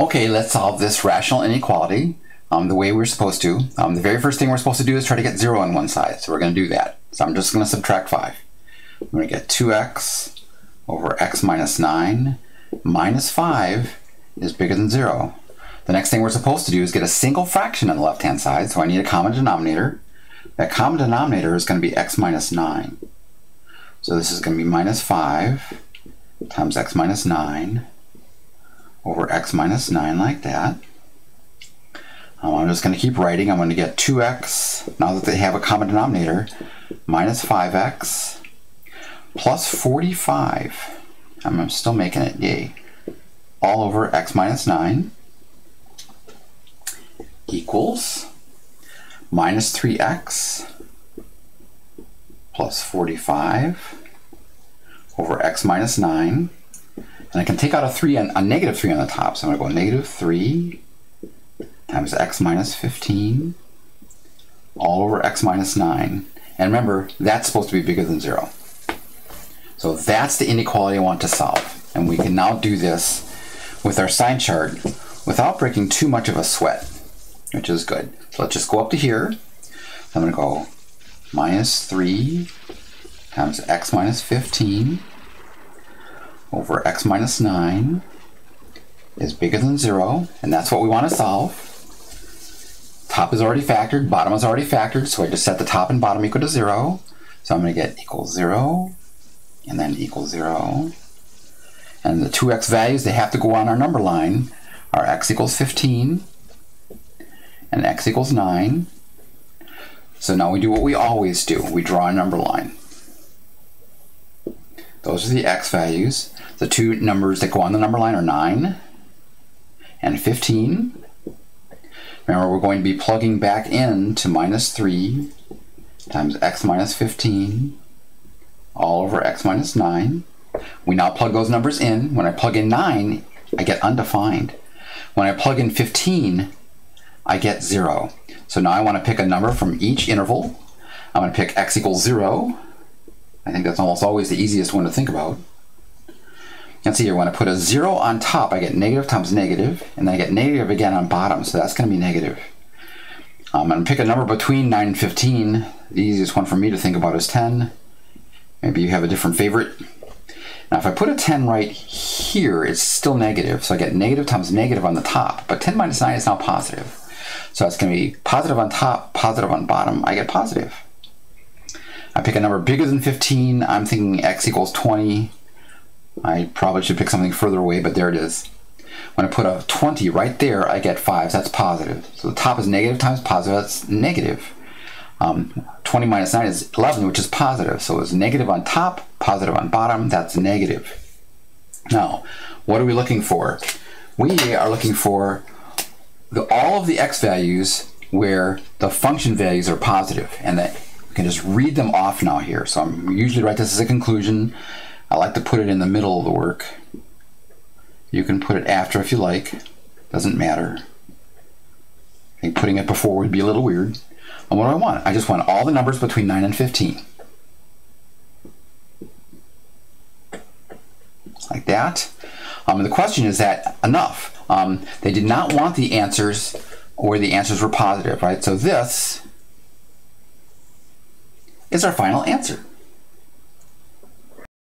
Okay, let's solve this rational inequality the way we're supposed to. The very first thing we're supposed to do is try to get 0 on one side, so we're going to do that. So I'm just going to subtract 5. I'm going to get 2x over x minus 9 minus 5 is bigger than 0. The next thing we're supposed to do is get a single fraction on the left-hand side, so I need a common denominator. That common denominator is going to be x minus 9. So this is going to be minus 5 times x minus 9 over x minus 9 like that. I'm just going to keep writing. I'm going to get 2x, now that they have a common denominator, minus 5x plus 45. I'm still making it, yay. All over x minus 9 equals minus 3x plus 45 over x minus 9. And I can take out a negative 3 on the top. So I'm going to go negative 3 times x minus 15 all over x minus 9. And remember, that's supposed to be bigger than 0. So that's the inequality I want to solve. And we can now do this with our sign chart without breaking too much of a sweat, which is good. So let's just go up to here. So I'm going to go minus 3 times x minus 15 over x minus 9 is bigger than 0, and that's what we want to solve. Top is already factored, bottom is already factored, so I just set the top and bottom equal to 0. So I'm going to get equals 0, and then equals 0. And the 2x values, they have to go on our number line, are x equals 15, and x equals 9. So now we do what we always do. We draw a number line. Those are the x values. The two numbers that go on the number line are 9 and 15. Remember, we're going to be plugging back into minus 3 times x minus 15 all over x minus 9. We now plug those numbers in. When I plug in 9, I get undefined. When I plug in 15, I get 0. So now I want to pick a number from each interval. I'm going to pick x equals 0. I think that's almost always the easiest one to think about. Let's see here, when I put a 0 on top, I get negative times negative, and then I get negative again on bottom, so that's going to be negative. I'm going to pick a number between 9 and 15. The easiest one for me to think about is 10. Maybe you have a different favorite. Now if I put a 10 right here, it's still negative, so I get negative times negative on the top, but 10 minus 9 is now positive. So it's going to be positive on top, positive on bottom, I get positive. I pick a number bigger than 15, I'm thinking x equals 20. I probably should pick something further away, but there it is. When I put a 20 right there, I get 5, so that's positive. So the top is negative times positive, that's negative. 20 minus 9 is 11, which is positive. So it's negative on top, positive on bottom, that's negative. Now, what are we looking for? We are looking for all of the x values where the function values are positive, and that we can just read them off now here. So I usually write this as a conclusion. I like to put it in the middle of the work. You can put it after if you like. Doesn't matter. I think putting it before would be a little weird. And what do I want? I just want all the numbers between 9 and 15. Like that. And the question is that enough? They did not want the answers where the answers were positive, right? So this is our final answer.